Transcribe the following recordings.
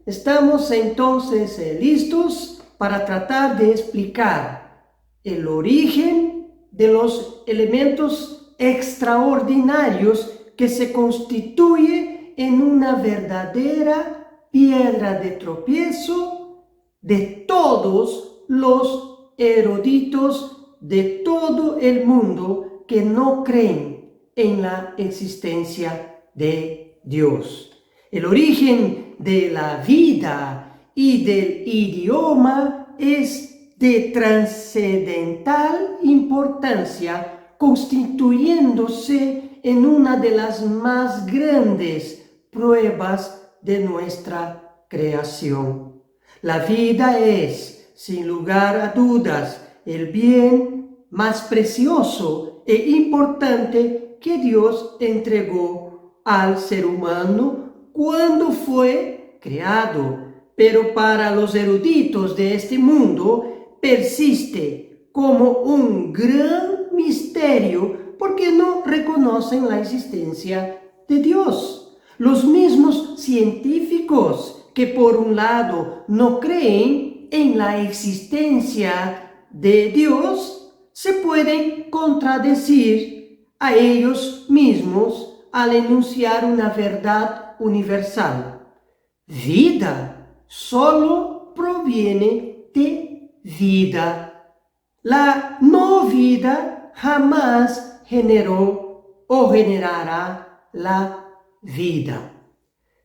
estamos entonces listos para tratar de explicar el origen de los elementos extraordinarios que se constituye en una verdadera piedra de tropiezo de todos los eruditos de todo el mundo que no creen en la existencia de Dios. El origen de la vida y del idioma es de trascendental importancia, constituyéndose en una de las más grandes pruebas de nuestra creación. La vida es, sin lugar a dudas, el bien más precioso e importante que Dios entregó al ser humano cuando fue creado. Pero para los eruditos de este mundo persiste como un gran misterio porque no reconocen la existencia de Dios. Los mismos científicos que por un lado no creen en la existencia de Dios, se pueden contradecir a ellos mismos al enunciar una verdad universal. Vida solo proviene de vida. La no vida jamás generó o generará la vida.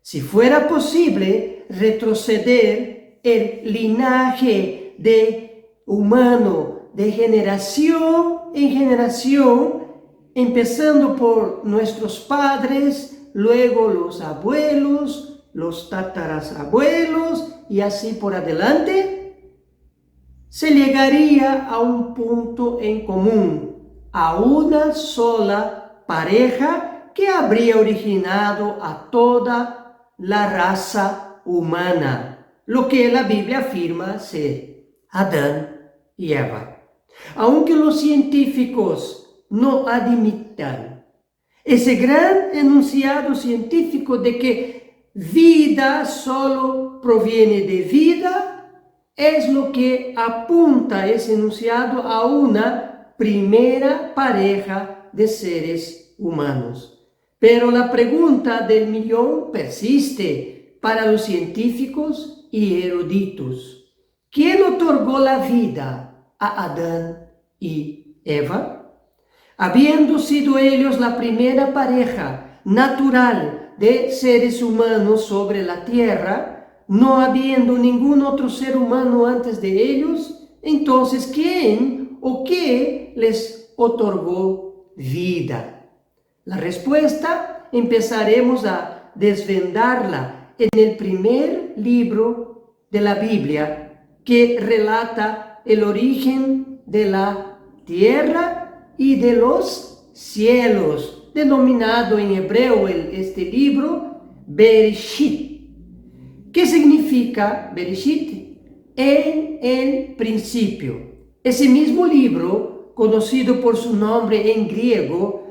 Si fuera posible retroceder el linaje de humano de generación en generación, empezando por nuestros padres, luego los abuelos, los tatarabuelos y así por adelante, se llegaría a un punto en común, a una sola pareja que habría originado a toda la raza humana, lo que la Biblia afirma ser Adán y Eva. Aunque los científicos no admitan ese gran enunciado científico de que vida solo proviene de vida, es lo que apunta ese enunciado a una primera pareja de seres humanos. Pero la pregunta del millón persiste para los científicos y eruditos. ¿Quién otorgó la vida a Adán y Eva? Habiendo sido ellos la primera pareja natural de seres humanos sobre la tierra, no habiendo ningún otro ser humano antes de ellos, entonces ¿quién o qué les otorgó vida? La respuesta empezaremos a desvendarla en el primer libro de la Biblia, que relata el origen de la tierra y de los cielos, denominado en hebreo este libro Bereshit. ¿Qué significa Bereshit? En el principio. Ese mismo libro, conocido por su nombre en griego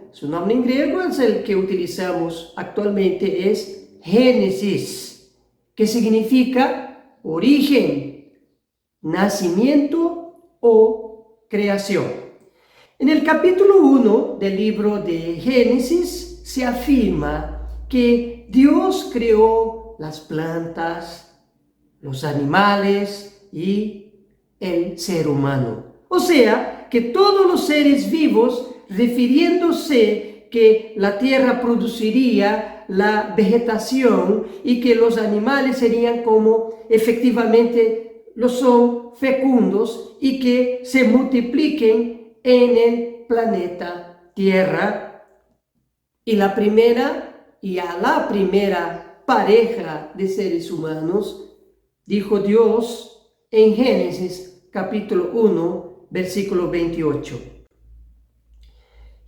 es el que utilizamos actualmente, es Génesis, que significa origen, nacimiento o creación. En el capítulo 1 del libro de Génesis se afirma que Dios creó las plantas, los animales y el ser humano. O sea, que todos los seres vivos, refiriéndose que la tierra produciría la vegetación y que los animales serían como efectivamente lo son, fecundos, y que se multipliquen en el planeta Tierra. Y a la primera pareja de seres humanos, dijo Dios en Génesis capítulo 1, versículo 28.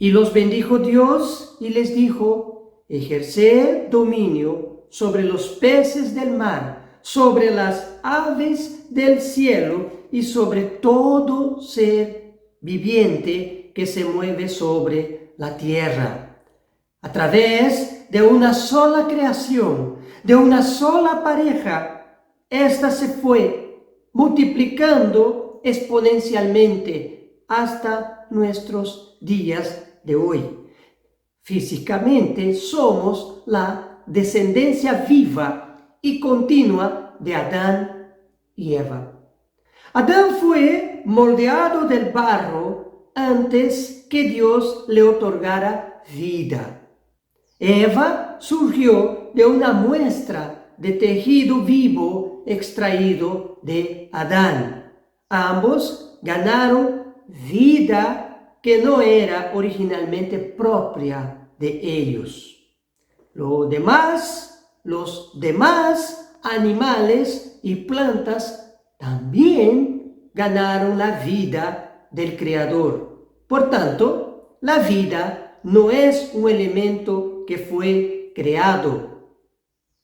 Y los bendijo Dios y les dijo: ejerced dominio sobre los peces del mar, sobre las aves del cielo y sobre todo ser viviente que se mueve sobre la tierra. A través de una sola creación, de una sola pareja, esta se fue multiplicando exponencialmente hasta nuestros días de hoy. Físicamente somos la descendencia viva y continua de Adán y Eva. Adán fue moldeado del barro antes que Dios le otorgara vida. Eva surgió de una muestra de tejido vivo extraído de Adán. Ambos ganaron vida que no era originalmente propia de ellos. Los demás animales y plantas también ganaron la vida del Creador. Por tanto, la vida no es un elemento que fue creado,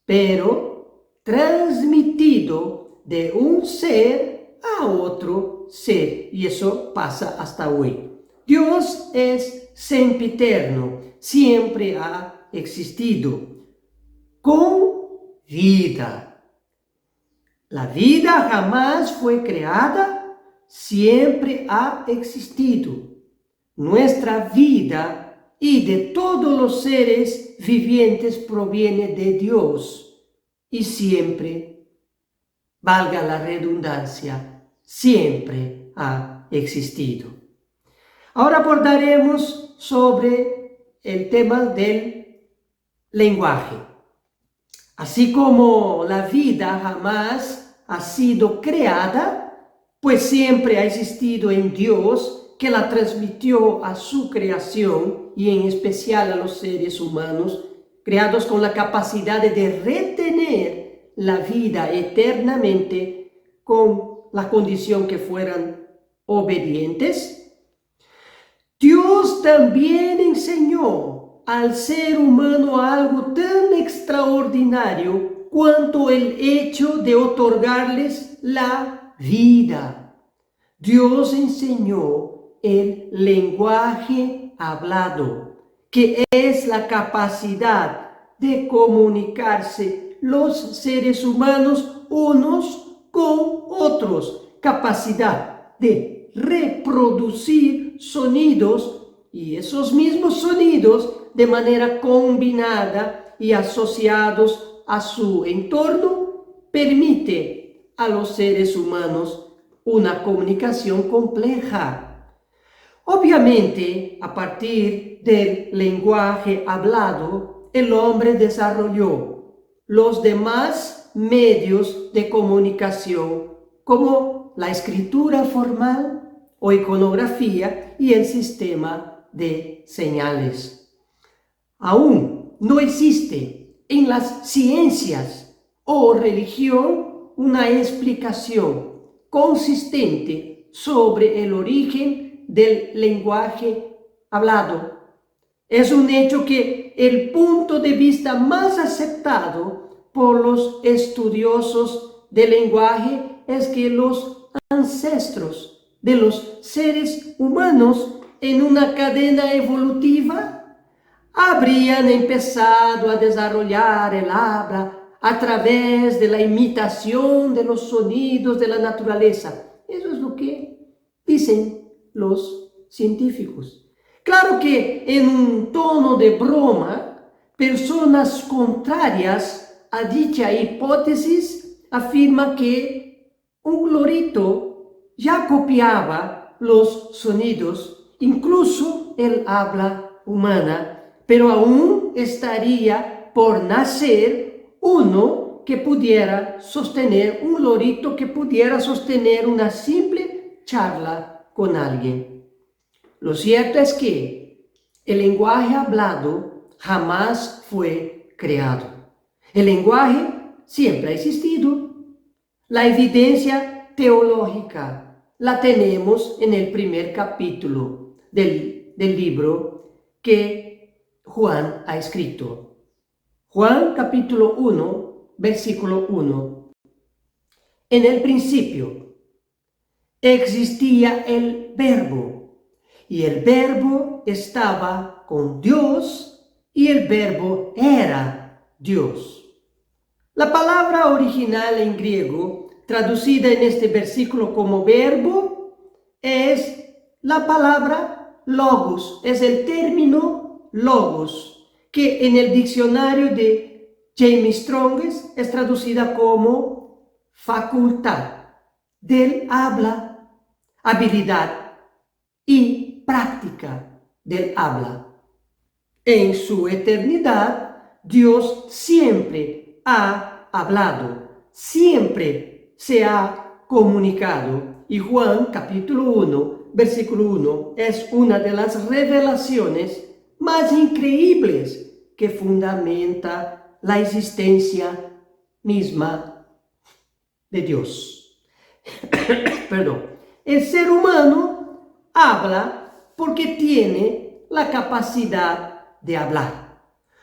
pero transmitido de un ser a otro ser, y eso pasa hasta hoy. Dios es sempiterno, siempre ha existido, con vida. La vida jamás fue creada, siempre ha existido. Nuestra vida y de todos los seres vivientes proviene de Dios y siempre, valga la redundancia, siempre ha existido. Ahora abordaremos sobre el tema del lenguaje. Así como la vida jamás ha sido creada, pues siempre ha existido en Dios, que la transmitió a su creación y en especial a los seres humanos, creados con la capacidad de retener la vida eternamente con la condición que fueran obedientes. Dios también enseñó al ser humano algo tan extraordinario cuanto el hecho de otorgarles la vida. Dios enseñó el lenguaje hablado, que es la capacidad de comunicarse los seres humanos unos con otros, capacidad de reproducir sonidos y esos mismos sonidos de manera combinada y asociados a su entorno permite a los seres humanos una comunicación compleja. Obviamente, a partir del lenguaje hablado, el hombre desarrolló los demás medios de comunicación como la escritura formal o iconografía y el sistema de señales. Aún no existe en las ciencias o religión una explicación consistente sobre el origen del lenguaje hablado. Es un hecho que el punto de vista más aceptado por los estudiosos del lenguaje es que los ancestros de los seres humanos en una cadena evolutiva habrían empezado a desarrollar el habla a través de la imitación de los sonidos de la naturaleza. Eso es lo que dicen los científicos. Claro que en un tono de broma, personas contrarias a dicha hipótesis afirman que un lorito ya copiaba los sonidos, incluso el habla humana, pero aún estaría por nacer uno que pudiera sostener, un lorito que pudiera sostener una simple charla con alguien. Lo cierto es que el lenguaje hablado jamás fue creado. El lenguaje siempre ha existido. La evidencia teológica la tenemos en el primer capítulo del libro que Juan ha escrito. Juan capítulo 1, versículo 1. En el principio existía el Verbo, y el Verbo estaba con Dios, y el Verbo era Dios. La palabra original en griego, traducida en este versículo como verbo, es la palabra logos, es el término logos, que en el diccionario de James Strong's es traducida como facultad del habla, habilidad y práctica del habla. En su eternidad, Dios siempre ha hablado, siempre se ha comunicado. Y Juan capítulo 1, versículo 1 es una de las revelaciones más increíbles que fundamenta la existencia misma de Dios. Perdón. El ser humano habla porque tiene la capacidad de hablar.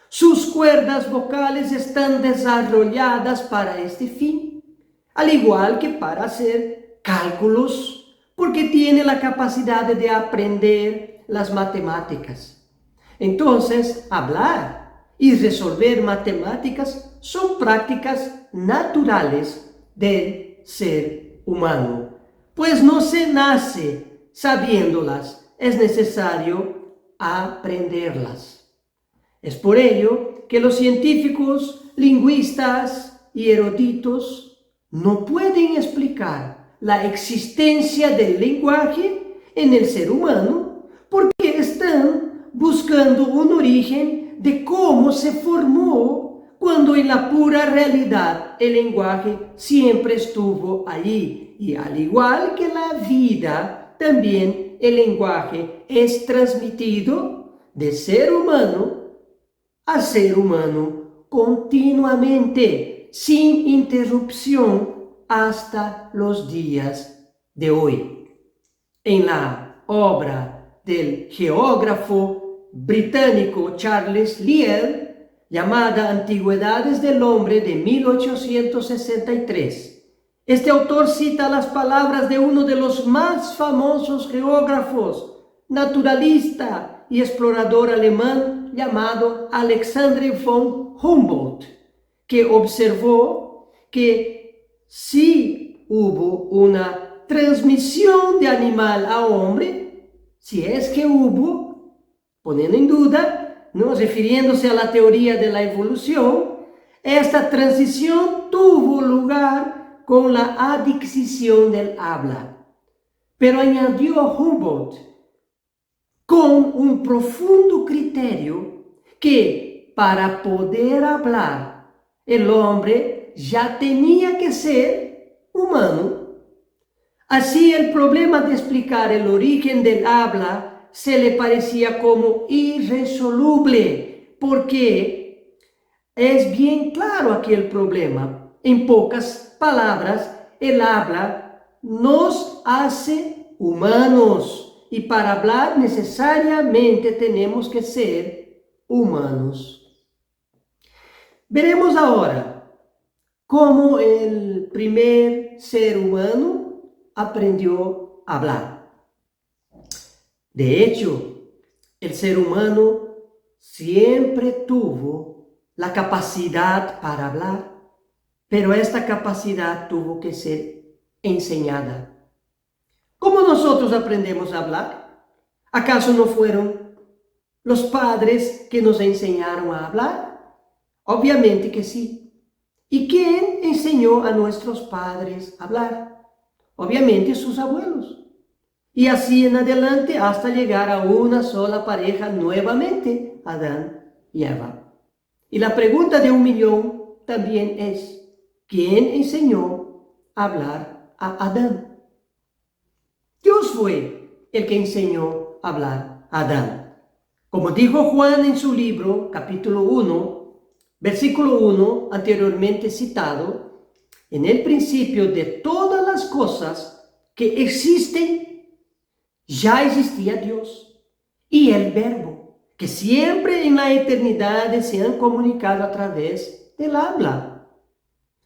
Sus cuerdas vocales están desarrolladas para este fin, al igual que para hacer cálculos, porque tiene la capacidad de aprender las matemáticas. Entonces, hablar y resolver matemáticas son prácticas naturales del ser humano, pues no se nace sabiéndolas, es necesario aprenderlas. Es por ello que los científicos, lingüistas y eruditos no pueden explicar la existencia del lenguaje en el ser humano porque están buscando un origen de cómo se formó, cuando en la pura realidad el lenguaje siempre estuvo allí. Y al igual que la vida, también el lenguaje es transmitido de ser humano a ser humano continuamente, sin interrupción, hasta los días de hoy. En la obra del geógrafo británico Charles Lyell, llamada Antigüedades del Hombre de 1863, este autor cita las palabras de uno de los más famosos geógrafos, naturalista y explorador alemán llamado Alexander von Humboldt, que observó que sí hubo una transmisión de animal a hombre, si es que hubo, poniendo en duda, ¿no?, refiriéndose a la teoría de la evolución, esta transición tuvo lugar con la adquisición del habla. Pero añadió Humboldt, con un profundo criterio, que para poder hablar el hombre ya tenía que ser humano. Así el problema de explicar el origen del habla se le parecía como irresoluble, porque es bien claro aquí el problema. En pocas palabras, el habla nos hace humanos. Y para hablar necesariamente tenemos que ser humanos. Veremos ahora cómo el primer ser humano aprendió a hablar. De hecho, el ser humano siempre tuvo la capacidad para hablar, pero esta capacidad tuvo que ser enseñada. ¿Cómo nosotros aprendemos a hablar? ¿Acaso no fueron los padres que nos enseñaron a hablar? Obviamente que sí. ¿Y quién enseñó a nuestros padres a hablar? Obviamente sus abuelos. Y así en adelante hasta llegar a una sola pareja nuevamente, Adán y Eva. Y la pregunta de 1.000.000 también es, ¿quién enseñó a hablar a Adán? Dios fue el que enseñó a hablar a Adán. Como dijo Juan en su libro, capítulo 1, versículo 1, anteriormente citado, en el principio de todas las cosas que existen, ya existía Dios y el Verbo, que siempre en la eternidad se han comunicado a través del habla.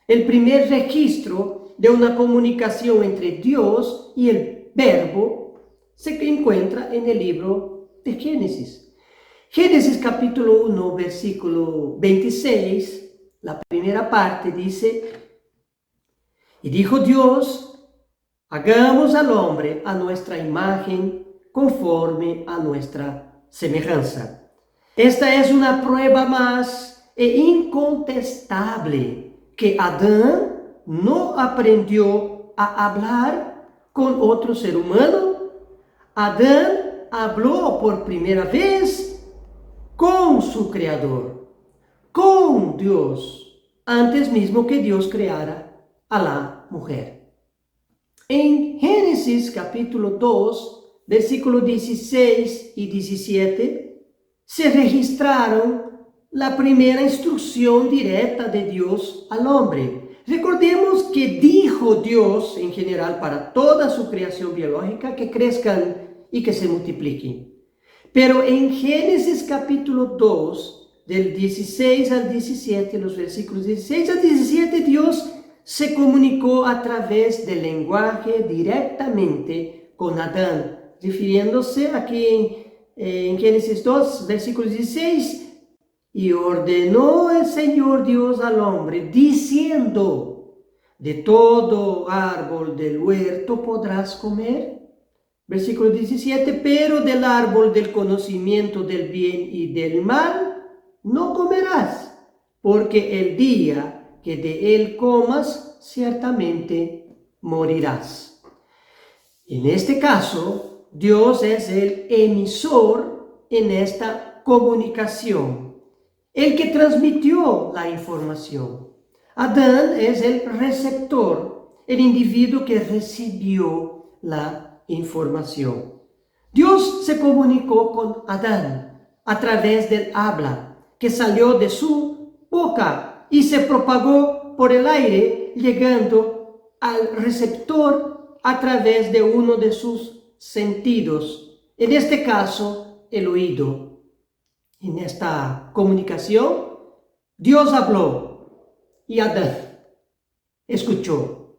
El primer registro de una comunicación entre Dios y el Verbo se encuentra en el libro de Génesis. Génesis capítulo 1, versículo 26, La primera parte dice, y dijo Dios, hagamos al hombre a nuestra imagen, conforme a nuestra semejanza. Esta es una prueba más incontestable que Adán no aprendió a hablar con otro ser humano. Adán habló por primera vez con su Creador, con Dios, antes mismo que Dios creara a la mujer. En Génesis capítulo 2, versículos 16 y 17, se registraron la primera instrucción directa de Dios al hombre. Recordemos que dijo Dios en general para toda su creación biológica que crezcan y que se multipliquen. Pero en Génesis capítulo 2, del 16 al 17, los versículos 16 al 17, Dios se comunicó a través del lenguaje directamente con Adán, refiriéndose aquí en Génesis 2, versículo 16, y ordenó el Señor Dios al hombre, diciendo, de todo árbol del huerto podrás comer. Versículo 17, pero del árbol del conocimiento del bien y del mal no comerás, porque el día que de él comas, ciertamente morirás. En este caso, Dios es el emisor en esta comunicación, el que transmitió la información. Adán es el receptor, el individuo que recibió la información. Dios se comunicó con Adán a través del habla que salió de su boca y se propagó por el aire, llegando al receptor a través de uno de sus sentidos, en este caso el oído. En esta comunicación, Dios habló y Adán escuchó.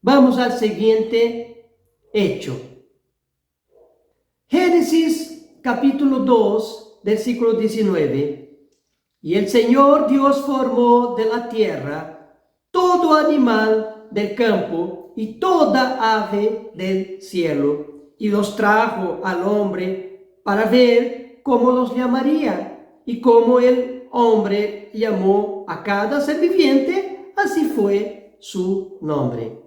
Vamos al siguiente hecho. Génesis capítulo 2, versículo 19. Y el Señor Dios formó de la tierra todo animal del campo y toda ave del cielo, y los trajo al hombre para ver cómo los llamaría. Y como el hombre llamó a cada ser viviente, así fue su nombre.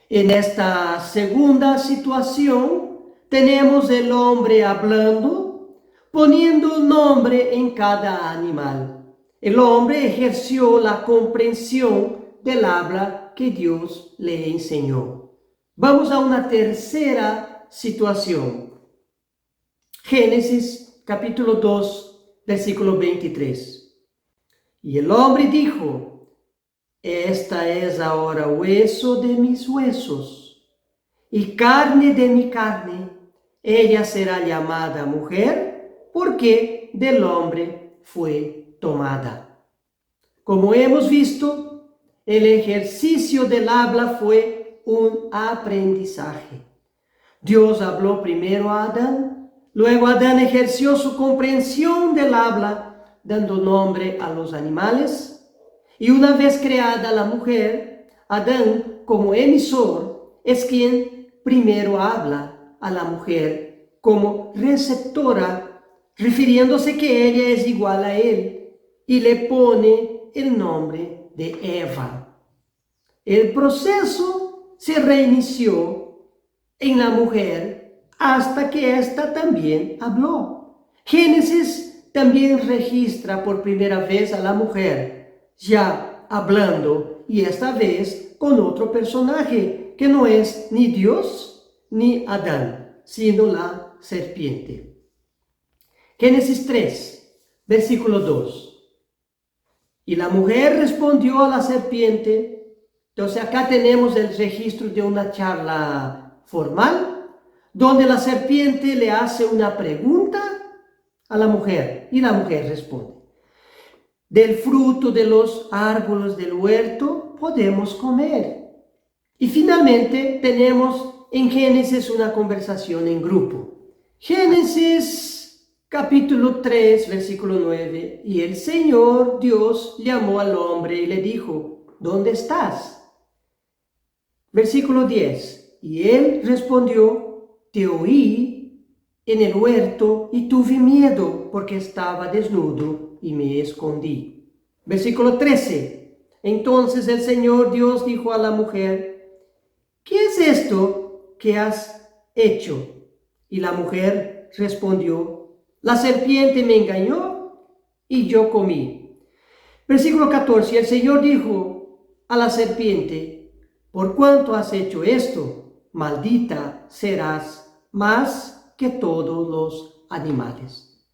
En esta segunda situación tenemos el hombre hablando, poniendo un nombre en cada animal. El hombre ejerció la comprensión del habla que Dios le enseñó. Vamos a una tercera situación. Génesis capítulo 2, versículo 23. Y el hombre dijo, esta es ahora hueso de mis huesos y carne de mi carne. Ella será llamada mujer porque del hombre fue tomada. Como hemos visto, el ejercicio del habla fue un aprendizaje. Dios habló primero a Adán, luego Adán ejerció su comprensión del habla, dando nombre a los animales, y una vez creada la mujer, Adán, como emisor, es quien primero habla a la mujer como receptora, refiriéndose que ella es igual a él, y le pone el nombre de Eva. El proceso se reinició en la mujer hasta que ésta también habló. Génesis también registra por primera vez a la mujer ya hablando, y esta vez con otro personaje que no es ni Dios ni Adán, sino la serpiente. Génesis 3, versículo 2. Y la mujer respondió a la serpiente. Entonces acá tenemos el registro de una charla formal, donde la serpiente le hace una pregunta a la mujer y la mujer responde. Del fruto de los árboles del huerto podemos comer. Y finalmente tenemos en Génesis una conversación en grupo. Génesis Capítulo 3, versículo 9. Y el Señor Dios llamó al hombre y le dijo, ¿dónde estás? Versículo 10. Y él respondió, te oí en el huerto y tuve miedo porque estaba desnudo y me escondí. Versículo 13. Entonces el Señor Dios dijo a la mujer, ¿qué es esto que has hecho? Y la mujer respondió, la serpiente me engañó y yo comí. Versículo 14. El Señor dijo a la serpiente, por cuanto has hecho esto, maldita serás más que todos los animales.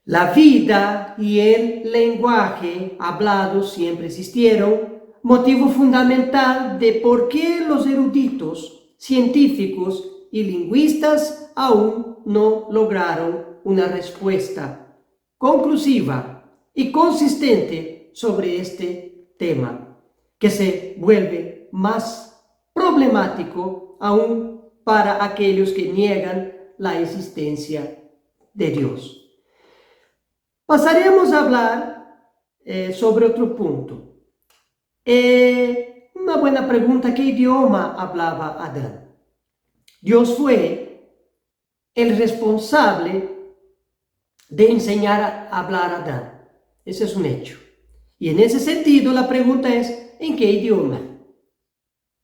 La vida y el lenguaje hablado siempre existieron, motivo fundamental de por qué los eruditos, científicos y lingüistas aún no lograron una respuesta conclusiva y consistente sobre este tema, que se vuelve más problemático aún para aquellos que niegan la existencia de Dios. Pasaremos a hablar sobre otro punto. Una buena pregunta, ¿qué idioma hablaba Adán? Dios fue el responsable de enseñar a hablar a Adán. Ese es un hecho. Y en ese sentido la pregunta es, ¿en qué idioma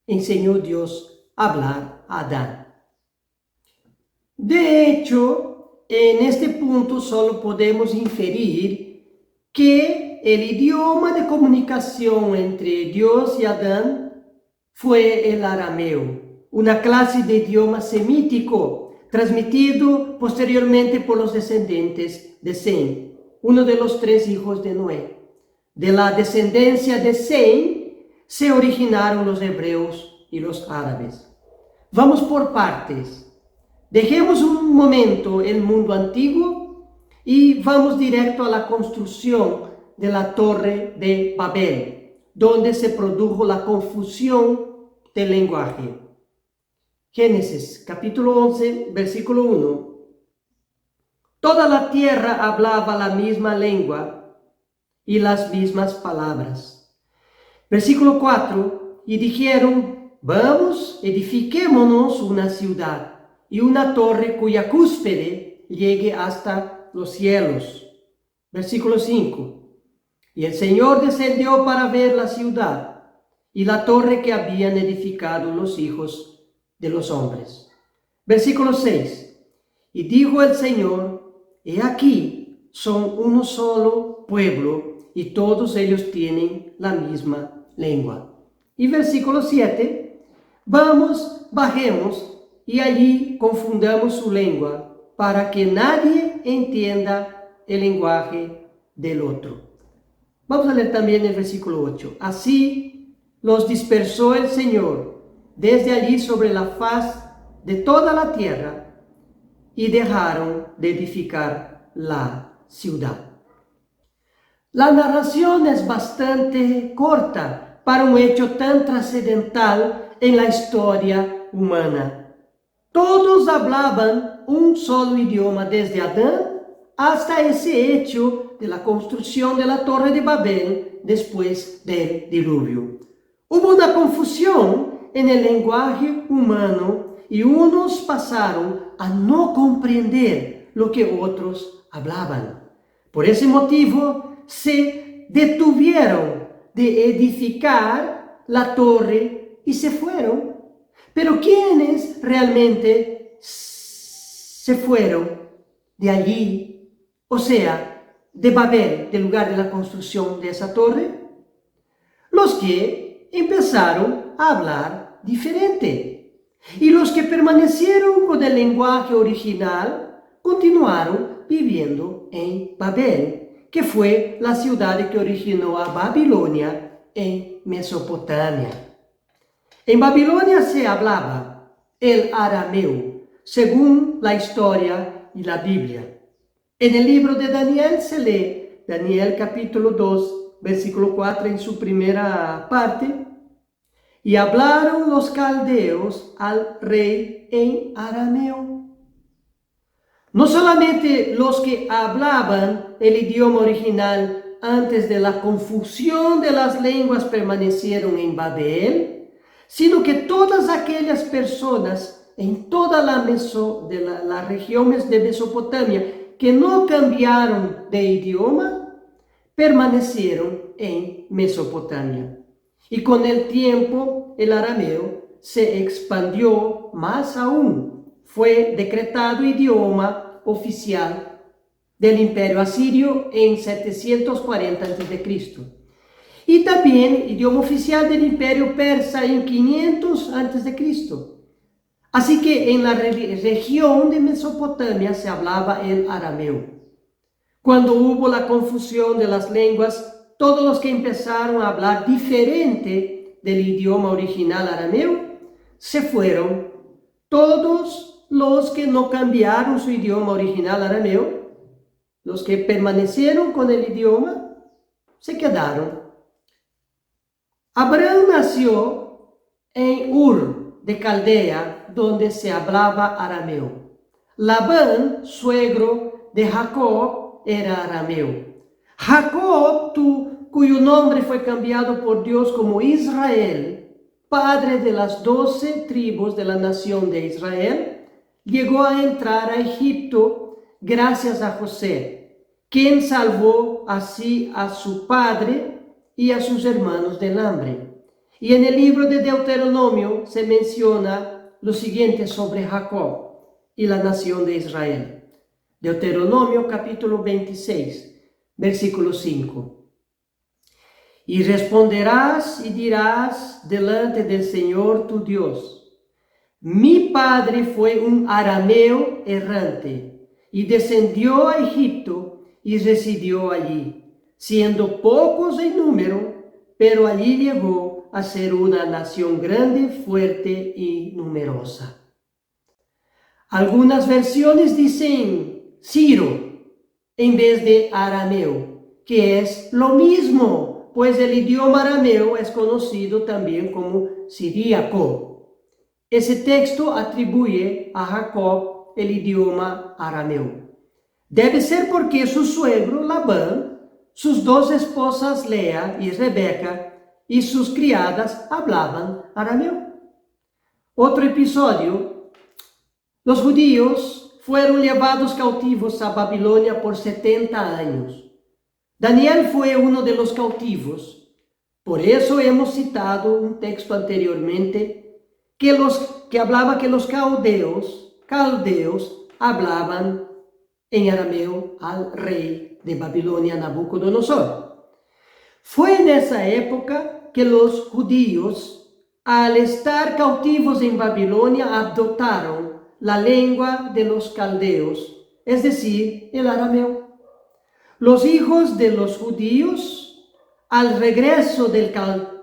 enseñó Dios a hablar a Adán? De hecho, en este punto solo podemos inferir que el idioma de comunicación entre Dios y Adán fue el arameo, una clase de idioma semítico transmitido posteriormente por los descendientes de Sem, uno de los 3 hijos de Noé. De la descendencia de Sem se originaron los hebreos y los árabes. Vamos por partes. Dejemos un momento el mundo antiguo y vamos directo a la construcción de la Torre de Babel, donde se produjo la confusión del lenguaje. Génesis, capítulo 11, versículo 1. Toda la tierra hablaba la misma lengua y las mismas palabras. Versículo 4. Y dijeron, vamos, edifiquémonos una ciudad y una torre cuya cúspide llegue hasta los cielos. Versículo 5. Y el Señor descendió para ver la ciudad y la torre que habían edificado los hijos de los hombres. Versículo 6. Y dijo el Señor, he aquí, son uno solo pueblo y todos ellos tienen la misma lengua. Y versículo 7. Bajemos y allí confundamos su lengua para que nadie entienda el lenguaje del otro. Vamos a leer también el versículo 8. Así los dispersó el Señor desde allí sobre la faz de toda la tierra y dejaron de edificar la ciudad. La narración es bastante corta para un hecho tan trascendental en la historia humana. Todos hablaban un solo idioma desde Adán hasta ese hecho de la construcción de la Torre de Babel después del diluvio. Hubo una confusión en el lenguaje humano y unos pasaron a no comprender lo que otros hablaban. Por ese motivo se detuvieron de edificar la torre y se fueron. Pero ¿quiénes realmente se fueron de allí? O sea, de Babel, del lugar de la construcción de esa torre. Los que empezaron a hablar diferente. Y los que permanecieron con el lenguaje original continuaron viviendo en Babel, que fue la ciudad que originó a Babilonia en Mesopotamia. En Babilonia se hablaba el arameo, según la historia y la Biblia. En el libro de Daniel se lee, Daniel capítulo 2, versículo 4 en su primera parte, y hablaron los caldeos al rey en arameo. No solamente los que hablaban el idioma original antes de la confusión de las lenguas permanecieron en Babel, sino que todas aquellas personas en toda la región de Mesopotamia que no cambiaron de idioma, permanecieron en Mesopotamia. Y con el tiempo el arameo se expandió más aún. Fue decretado idioma oficial del Imperio Asirio en 740 a.C. Y también idioma oficial del Imperio Persa en 500 a.C. Así que en la región de Mesopotamia se hablaba el arameo. Cuando hubo la confusión de las lenguas, todos los que empezaron a hablar diferente del idioma original arameo se fueron. Todos los que no cambiaron su idioma original arameo, los que permanecieron con el idioma, se quedaron. Abraham nació en Ur de Caldea, donde se hablaba arameo. Labán, suegro de Jacob, era arameo. Jacob, cuyo nombre fue cambiado por Dios como Israel, padre de las 12 tribus de la nación de Israel, llegó a entrar a Egipto gracias a José, quien salvó así a su padre y a sus hermanos del hambre. Y en el libro de Deuteronomio se menciona lo siguiente sobre Jacob y la nación de Israel. Deuteronomio capítulo 26, versículo 5. Y responderás y dirás delante del Señor tu Dios: mi padre fue un arameo errante y descendió a Egipto y residió allí, siendo pocos en número, pero allí llegó a ser una nación grande, fuerte y numerosa. Algunas versiones dicen Ciro en vez de arameo, que es lo mismo, pues el idioma arameo es conocido también como siríaco. Ese texto atribuye a Jacob el idioma arameo. Debe ser porque su suegro Labán, sus 2 esposas Lea y Rebeca y sus criadas hablaban arameo. Otro episodio: los judíos fueron llevados cautivos a Babilonia por 70 años. Daniel fue uno de los cautivos. Por eso hemos citado un texto anteriormente que hablaba que los caldeos hablaban en arameo al rey de Babilonia, Nabucodonosor. Fue en esa época que los judíos, al estar cautivos en Babilonia, adoptaron la lengua de los caldeos, es decir, el arameo. Los hijos de los judíos, al regreso del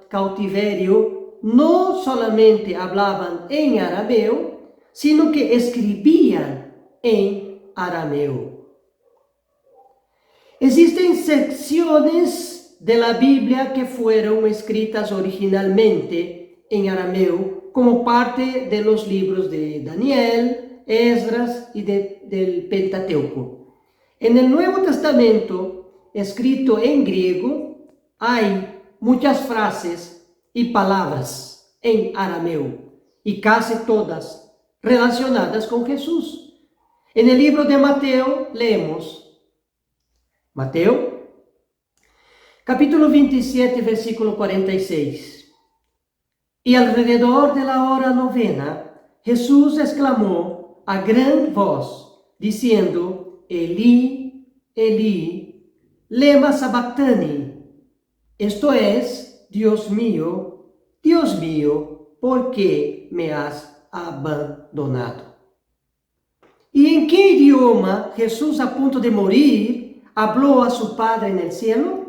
cautiverio, no solamente hablaban en arameo, sino que escribían en arameo. Existen secciones de la Biblia que fueron escritas originalmente en arameo como parte de los libros de Daniel, Esdras y del Pentateuco. En el Nuevo Testamento, escrito en griego, hay muchas frases y palabras en arameo, y casi todas relacionadas con Jesús. En el libro de Mateo leemos, Mateo, capítulo 27, versículo 46. Y alrededor de la hora 9, Jesús exclamó a gran voz, diciendo: Elí, Elí, lema sabactani. Esto es: Dios mío, ¿por qué me has abandonado? ¿Y en qué idioma Jesús, a punto de morir, habló a su Padre en el cielo?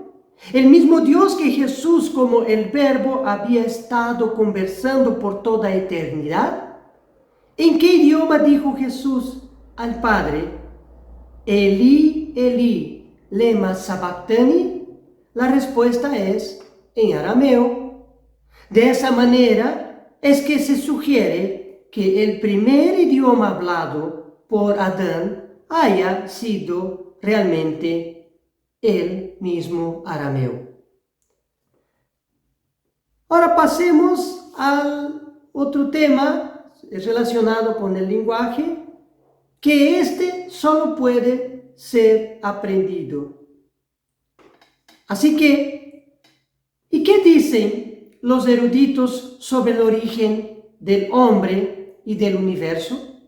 El mismo Dios que Jesús, como el Verbo, había estado conversando por toda eternidad. ¿En qué idioma dijo Jesús al Padre: Elí, Elí, lema sabactani? La respuesta es en arameo. De esa manera es que se sugiere que el primer idioma hablado por Adán haya sido realmente el mismo arameo. Ahora pasemos al otro tema relacionado con el lenguaje, que este solo puede ser aprendido. Así que, ¿y qué dicen los eruditos sobre el origen del hombre y del universo?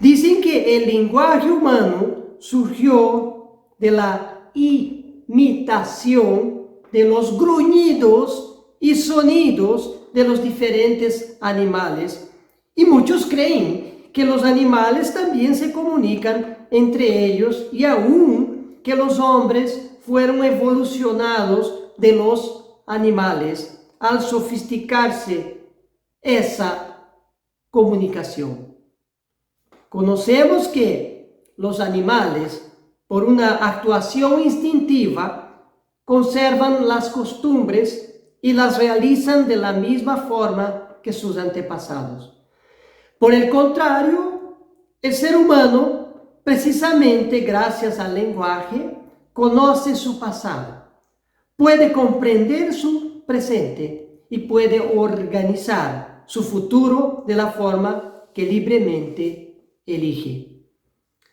Dicen que el lenguaje humano surgió de la imitación de los gruñidos y sonidos de los diferentes animales. Y muchos creen que los animales también se comunican entre ellos y aún que los hombres fueron evolucionados de los animales al sofisticarse esa comunicación. Conocemos que los animales, por una actuación instintiva, conservan las costumbres y las realizan de la misma forma que sus antepasados. Por el contrario, el ser humano, precisamente gracias al lenguaje, conoce su pasado, puede comprender su presente y puede organizar su futuro de la forma que libremente elige.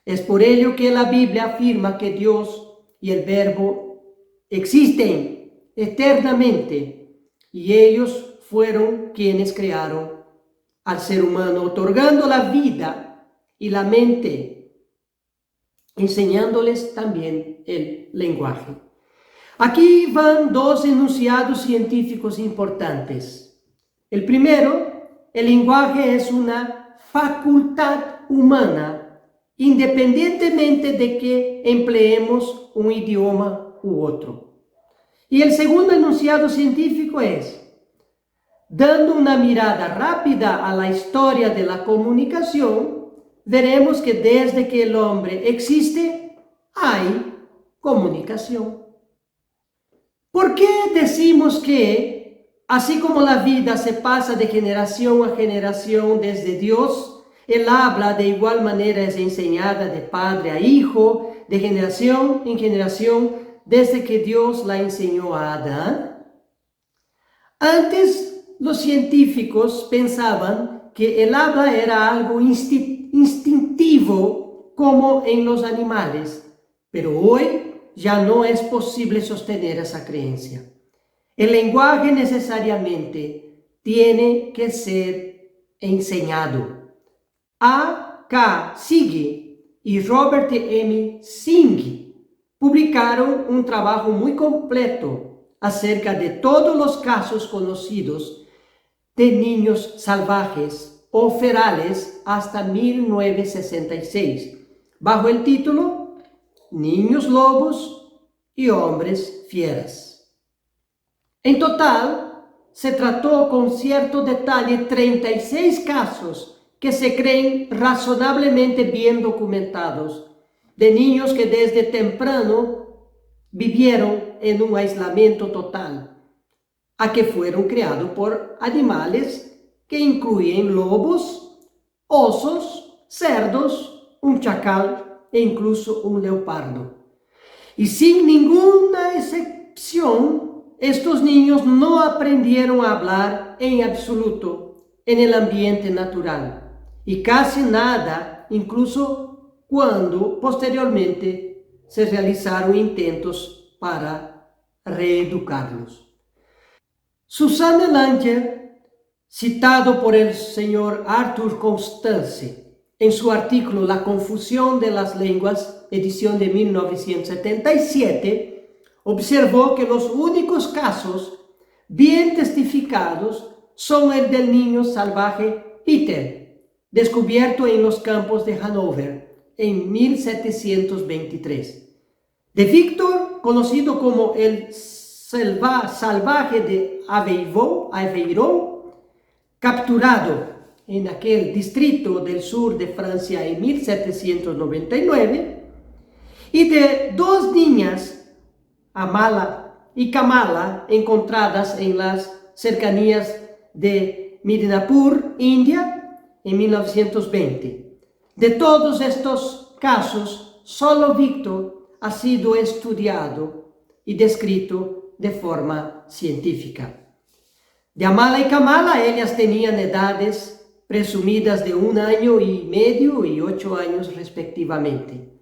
Es por ello que la Biblia afirma que Dios y el Verbo existen eternamente y ellos fueron quienes crearon al ser humano, otorgando la vida y la mente, enseñándoles también el lenguaje. Aquí van dos enunciados científicos importantes. El primero, el lenguaje es una facultad humana, independientemente de que empleemos un idioma u otro. Y el segundo enunciado científico es: dando una mirada rápida a la historia de la comunicación, veremos que desde que el hombre existe, hay comunicación. ¿Por qué decimos que, así como la vida se pasa de generación a generación desde Dios, el habla de igual manera es enseñada de padre a hijo, de generación en generación, desde que Dios la enseñó a Adán? Antes, los científicos pensaban que el habla era algo instintivo como en los animales, pero hoy ya no es posible sostener esa creencia. El lenguaje necesariamente tiene que ser enseñado. A. K. Sigge y Robert M. Singh publicaron un trabajo muy completo acerca de todos los casos conocidos de niños salvajes o ferales hasta 1966, bajo el título Niños lobos y hombres fieras. En total, se trató con cierto detalle 36 casos que se creen razonablemente bien documentados, de niños que desde temprano vivieron en un aislamiento total, a que fueron criados por animales que incluyen lobos, osos, cerdos, un chacal e incluso un leopardo. Y sin ninguna excepción, estos niños no aprendieron a hablar en absoluto en el ambiente natural, y casi nada, incluso cuando posteriormente se realizaron intentos para reeducarlos. Susanne Langer, citado por el señor Arthur Constance en su artículo La confusión de las lenguas, edición de 1977, observó que los únicos casos bien testificados son el del niño salvaje Peter, descubierto en los campos de Hanover en 1723, de Víctor, conocido como el salvaje de Aveyron, capturado en aquel distrito del sur de Francia en 1799, y de dos niñas, Amala y Kamala, encontradas en las cercanías de Midnapur, India, en 1920. De todos estos casos, solo Víctor ha sido estudiado y descrito de forma científica. De Amala y Kamala, ellas tenían edades presumidas de 1 año y medio y 8 años respectivamente.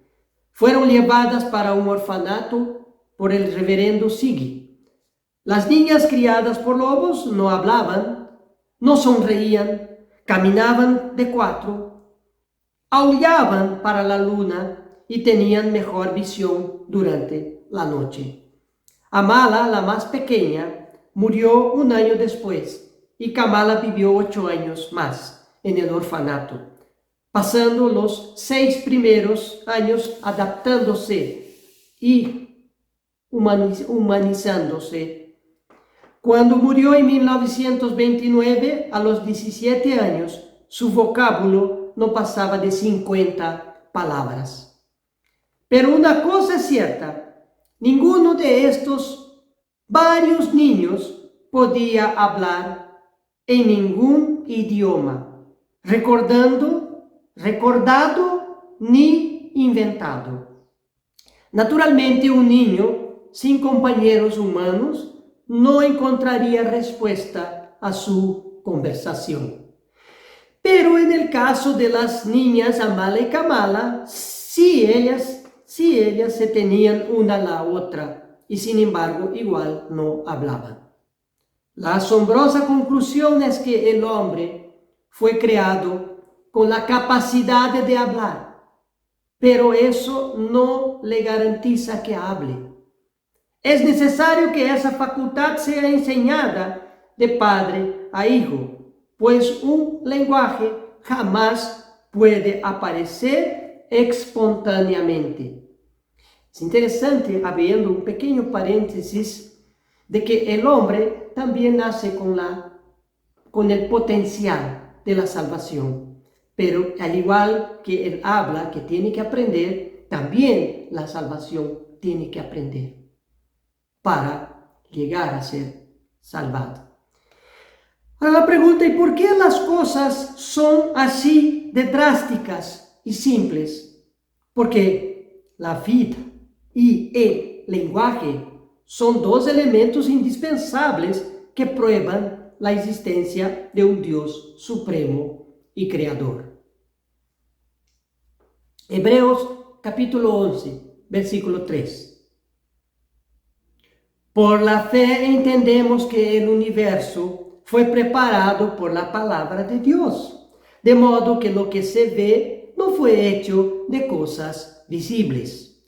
Fueron llevadas para un orfanato por el reverendo Siggy. Las niñas criadas por lobos no hablaban, no sonreían, caminaban de 4, aullaban para la luna y tenían mejor visión durante la noche. Amala, la más pequeña, murió 1 año después y Kamala vivió 8 años más en el orfanato, pasando los 6 primeros años adaptándose y humanizándose. Cuando murió en 1929, a los 17 años, su vocábulo no pasaba de 50 palabras. Pero una cosa es cierta, ninguno de estos varios niños podía hablar en ningún idioma, recordado ni inventado. Naturalmente, un niño sin compañeros humanos no encontraría respuesta a su conversación. Pero en el caso de las niñas Amala y Kamala, sí ellas se tenían una a la otra y sin embargo igual no hablaban. La asombrosa conclusión es que el hombre fue creado con la capacidad de hablar, pero eso no le garantiza que hable. Es necesario que esa facultad sea enseñada de padre a hijo, pues un lenguaje jamás puede aparecer espontáneamente. Es interesante, abriendo un pequeño paréntesis, de que el hombre también nace con el potencial de la salvación, pero al igual que él habla, que tiene que aprender, también la salvación tiene que aprender para llegar a ser salvado. Ahora la pregunta, ¿y por qué las cosas son así de drásticas y simples? Porque la vida y el lenguaje son 2 elementos indispensables que prueban la existencia de un Dios supremo y creador. Hebreos capítulo 11, versículo 3. Por la fe entendemos que el universo fue preparado por la palabra de Dios, de modo que lo que se ve no fue hecho de cosas visibles.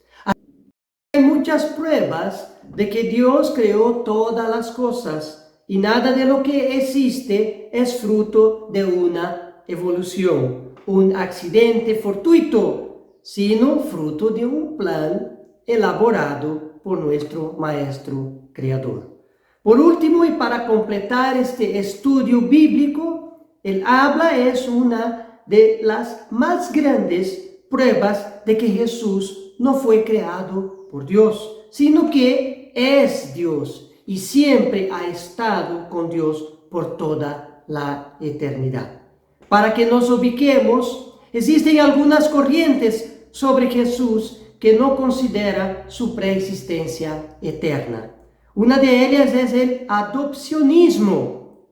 Hay muchas pruebas de que Dios creó todas las cosas y nada de lo que existe es fruto de una evolución, un accidente fortuito, sino fruto de un plan elaborado por nuestro Maestro Creador. Por último, y para completar este estudio bíblico, el habla es una de las más grandes pruebas de que Jesús no fue creado por Dios, sino que es Dios y siempre ha estado con Dios por toda la eternidad. Para que nos ubiquemos, existen algunas corrientes sobre Jesús que no considera su preexistencia eterna. Una de ellas es el adopcionismo,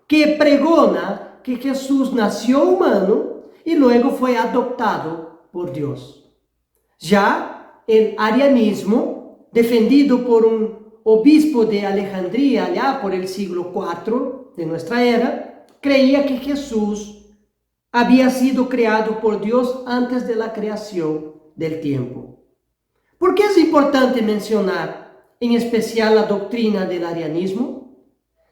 que pregona que Jesús nació humano y luego fue adoptado por Dios. Ya el arianismo, defendido por un obispo de Alejandría allá por el siglo IV de nuestra era, creía que Jesús había sido creado por Dios antes de la creación del tiempo. ¿Por qué es importante mencionar en especial la doctrina del arianismo?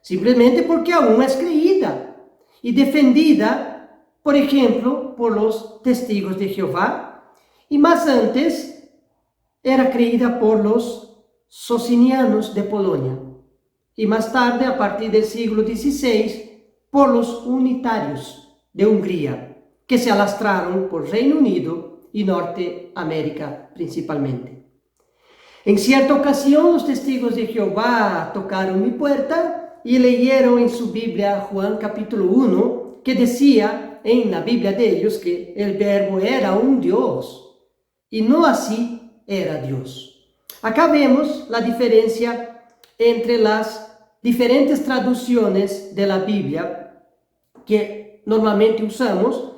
Simplemente porque aún es creída y defendida, por ejemplo, por los testigos de Jehová, y más antes era creída por los socinianos de Polonia y más tarde, a partir del siglo XVI, por los unitarios de Hungría, que se alastraron por Reino Unido y Norteamérica principalmente. En cierta ocasión, los testigos de Jehová tocaron mi puerta y leyeron en su Biblia Juan capítulo 1, que decía en la Biblia de ellos que el Verbo era un Dios. y no así era Dios. Acá vemos la diferencia entre las diferentes traducciones de la Biblia que normalmente usamos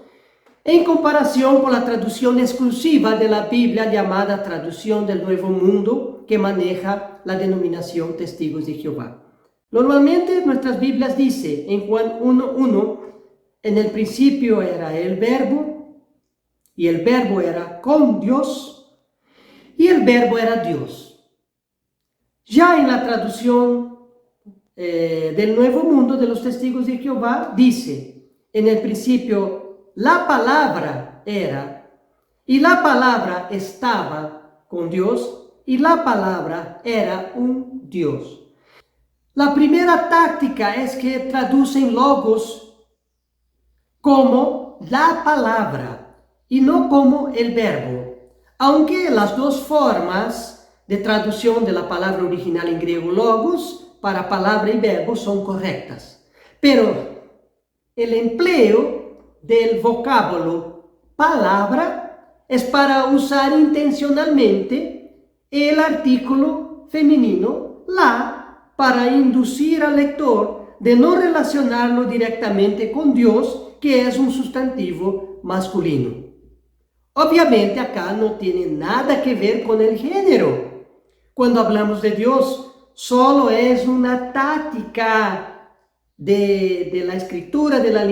en comparación con la traducción exclusiva de la Biblia llamada Traducción del Nuevo Mundo, que maneja la denominación Testigos de Jehová. Normalmente nuestras Biblias dicen en Juan 1:1, en el principio era el Verbo, y el Verbo era con Dios, y el Verbo era Dios. Ya en la traducción del Nuevo Mundo de los Testigos de Jehová dice, en el principio la palabra era, y la palabra estaba con Dios, y la palabra era un Dios. La primera táctica es que traducen logos como la palabra y no como el verbo, aunque las dos formas de traducción de la palabra original en griego logos para palabra y verbo son correctas. Pero el empleo del vocábulo palabra es para usar intencionalmente el artículo femenino la para inducir al lector de no relacionarlo directamente con Dios, que es un sustantivo masculino. Obviamente acá no tiene nada que ver con el género. Cuando hablamos de Dios, solo es una táctica de la escritura, de la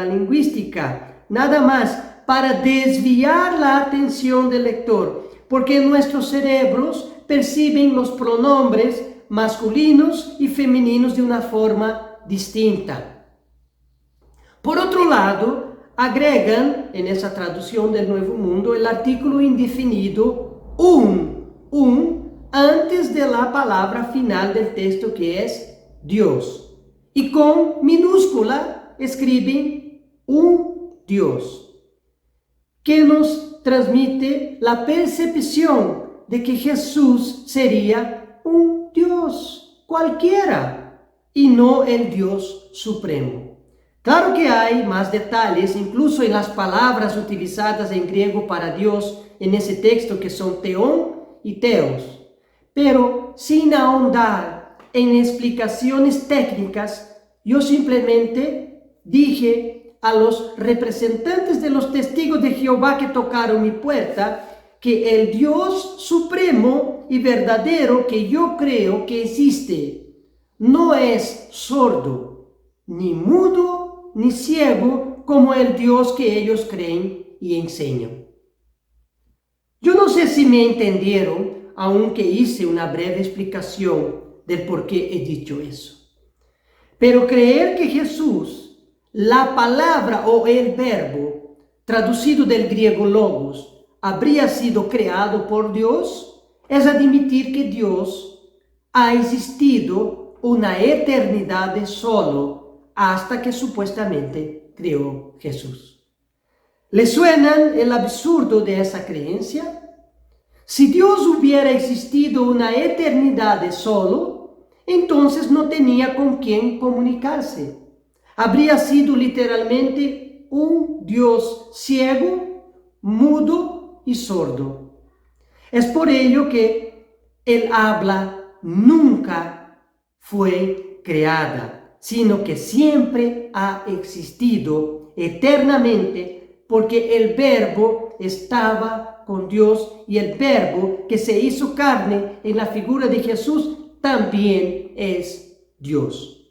lingüística, nada más para desviar la atención del lector, porque nuestros cerebros perciben los pronombres masculinos y femeninos de una forma distinta. Por otro lado, agregan en esa traducción del Nuevo Mundo el artículo indefinido un antes de la palabra final del texto, que es Dios. Y con minúscula escriben un Dios, que nos transmite la percepción de que Jesús sería un Dios cualquiera y no el Dios supremo. Claro que hay más detalles, incluso en las palabras utilizadas en griego para Dios en ese texto, que son teón y teos. Pero sin ahondar en explicaciones técnicas, yo simplemente dije a los representantes de los testigos de Jehová que tocaron mi puerta que el Dios supremo y verdadero que yo creo que existe no es sordo, ni mudo, ni ciego como el Dios que ellos creen y enseñan. Yo no sé si me entendieron, aunque hice una breve explicación del por qué he dicho eso. Pero creer que Jesús, la palabra o el verbo, traducido del griego logos, habría sido creado por Dios, es admitir que Dios ha existido una eternidad de solo hasta que supuestamente creó Jesús. ¿Le suena el absurdo de esa creencia? Si Dios hubiera existido una eternidad de solo, entonces no tenía con quién comunicarse. Habría sido literalmente un Dios ciego, mudo y sordo. Es por ello que el habla nunca fue creada, sino que siempre ha existido eternamente, porque el Verbo estaba con Dios y el Verbo que se hizo carne en la figura de Jesús también es Dios.